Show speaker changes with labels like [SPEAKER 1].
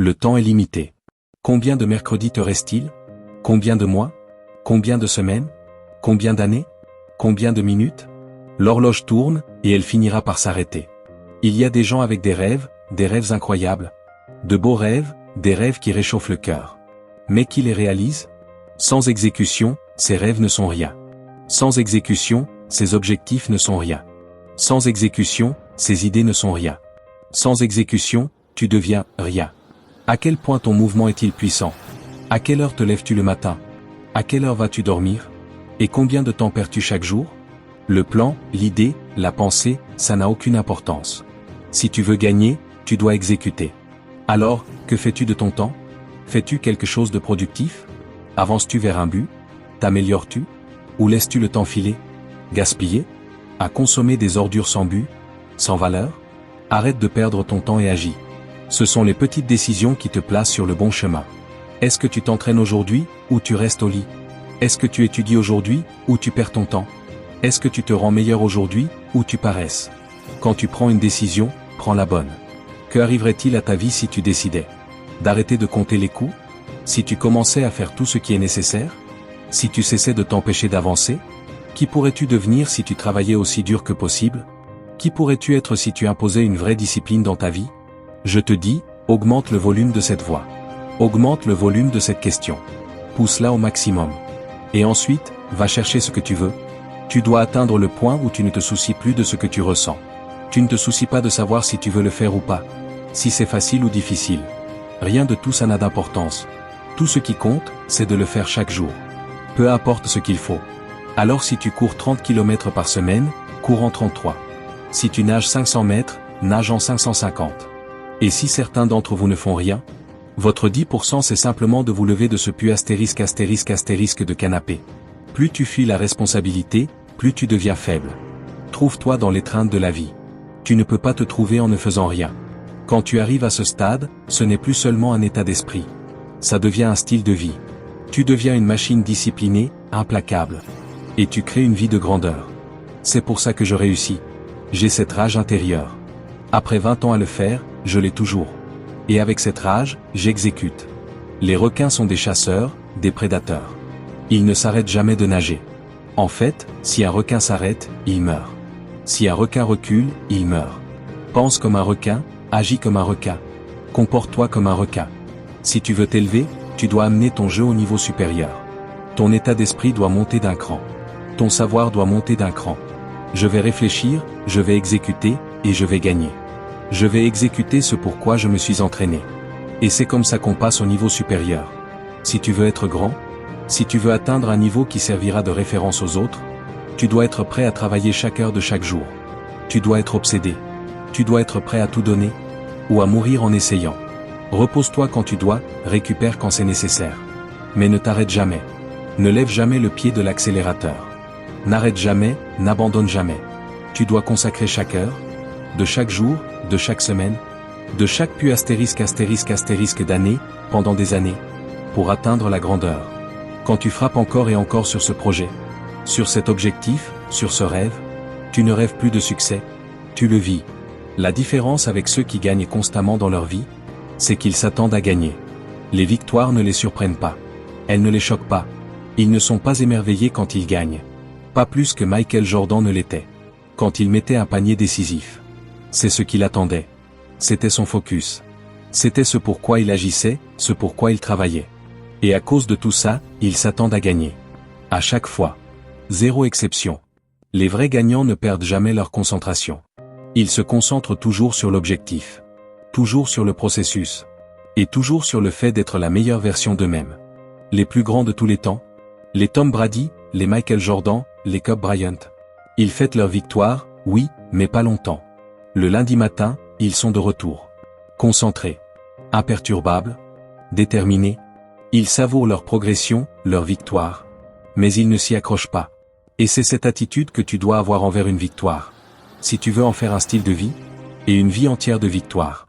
[SPEAKER 1] Le temps est limité. Combien de mercredis te reste-t-il? Combien de mois? Combien de semaines? Combien d'années? Combien de minutes? L'horloge tourne, et elle finira par s'arrêter. Il y a des gens avec des rêves incroyables. De beaux rêves, des rêves qui réchauffent le cœur. Mais qui les réalisent? Sans exécution, ces rêves ne sont rien. Sans exécution, ces objectifs ne sont rien. Sans exécution, ces idées ne sont rien. Sans exécution, tu deviens rien. À quel point ton mouvement est-il puissant? À quelle heure te lèves-tu le matin? À quelle heure vas-tu dormir? Et combien de temps perds-tu chaque jour? Le plan, l'idée, la pensée, ça n'a aucune importance. Si tu veux gagner, tu dois exécuter. Alors, que fais-tu de ton temps? Fais-tu quelque chose de productif? Avances-tu vers un but? T'améliores-tu? Ou laisses-tu le temps filer? Gaspiller? À consommer des ordures sans but? Sans valeur? Arrête de perdre ton temps et agis. Ce sont les petites décisions qui te placent sur le bon chemin. Est-ce que tu t'entraînes aujourd'hui, ou tu restes au lit? Est-ce que tu étudies aujourd'hui, ou tu perds ton temps? Est-ce que tu te rends meilleur aujourd'hui, ou tu paresses? Quand tu prends une décision, prends la bonne. Que arriverait-il à ta vie si tu décidais d'arrêter de compter les coups? Si tu commençais à faire tout ce qui est nécessaire? Si tu cessais de t'empêcher d'avancer? Qui pourrais-tu devenir si tu travaillais aussi dur que possible? Qui pourrais-tu être si tu imposais une vraie discipline dans ta vie? Je te dis, augmente le volume de cette voix. Augmente le volume de cette question. Pousse-la au maximum. Et ensuite, va chercher ce que tu veux. Tu dois atteindre le point où tu ne te soucies plus de ce que tu ressens. Tu ne te soucies pas de savoir si tu veux le faire ou pas. Si c'est facile ou difficile. Rien de tout ça n'a d'importance. Tout ce qui compte, c'est de le faire chaque jour. Peu importe ce qu'il faut. Alors si tu cours 30 km par semaine, cours en 33. Si tu nages 500 mètres, nage en 550. Et si certains d'entre vous ne font rien? Votre 10% c'est simplement de vous lever de ce pu astérisque de canapé. Plus tu fuis la responsabilité, plus tu deviens faible. Trouve-toi dans l'étreinte de la vie. Tu ne peux pas te trouver en ne faisant rien. Quand tu arrives à ce stade, ce n'est plus seulement un état d'esprit. Ça devient un style de vie. Tu deviens une machine disciplinée, implacable. Et tu crées une vie de grandeur. C'est pour ça que je réussis. J'ai cette rage intérieure. Après 20 ans à le faire, je l'ai toujours. Et avec cette rage, j'exécute. Les requins sont des chasseurs, des prédateurs. Ils ne s'arrêtent jamais de nager. En fait, si un requin s'arrête, il meurt. Si un requin recule, il meurt. Pense comme un requin, agis comme un requin. Comporte-toi comme un requin. Si tu veux t'élever, tu dois amener ton jeu au niveau supérieur. Ton état d'esprit doit monter d'un cran. Ton savoir doit monter d'un cran. Je vais réfléchir, je vais exécuter, et je vais gagner. Je vais exécuter ce pourquoi je me suis entraîné. Et c'est comme ça qu'on passe au niveau supérieur. Si tu veux être grand, si tu veux atteindre un niveau qui servira de référence aux autres, tu dois être prêt à travailler chaque heure de chaque jour. Tu dois être obsédé. Tu dois être prêt à tout donner, ou à mourir en essayant. Repose-toi quand tu dois, récupère quand c'est nécessaire. Mais ne t'arrête jamais. Ne lève jamais le pied de l'accélérateur. N'arrête jamais, n'abandonne jamais. Tu dois consacrer chaque heure, de chaque jour, de chaque semaine, de chaque pu astérisque d'années, pendant des années, pour atteindre la grandeur. Quand tu frappes encore et encore sur ce projet, sur cet objectif, sur ce rêve, tu ne rêves plus de succès, tu le vis. La différence avec ceux qui gagnent constamment dans leur vie, c'est qu'ils s'attendent à gagner. Les victoires ne les surprennent pas. Elles ne les choquent pas. Ils ne sont pas émerveillés quand ils gagnent. Pas plus que Michael Jordan ne l'était. Quand il mettait un panier décisif. C'est ce qu'il attendait. C'était son focus. C'était ce pourquoi il agissait, ce pourquoi il travaillait. Et à cause de tout ça, ils s'attendent à gagner. À chaque fois. Zéro exception. Les vrais gagnants ne perdent jamais leur concentration. Ils se concentrent toujours sur l'objectif. Toujours sur le processus. Et toujours sur le fait d'être la meilleure version d'eux-mêmes. Les plus grands de tous les temps. Les Tom Brady, les Michael Jordan, les Kobe Bryant. Ils fêtent leur victoire, oui, mais pas longtemps. Le lundi matin, ils sont de retour. Concentrés. Imperturbables. Déterminés. Ils savourent leur progression, leur victoire. Mais ils ne s'y accrochent pas. Et c'est cette attitude que tu dois avoir envers une victoire. Si tu veux en faire un style de vie, et une vie entière de victoire.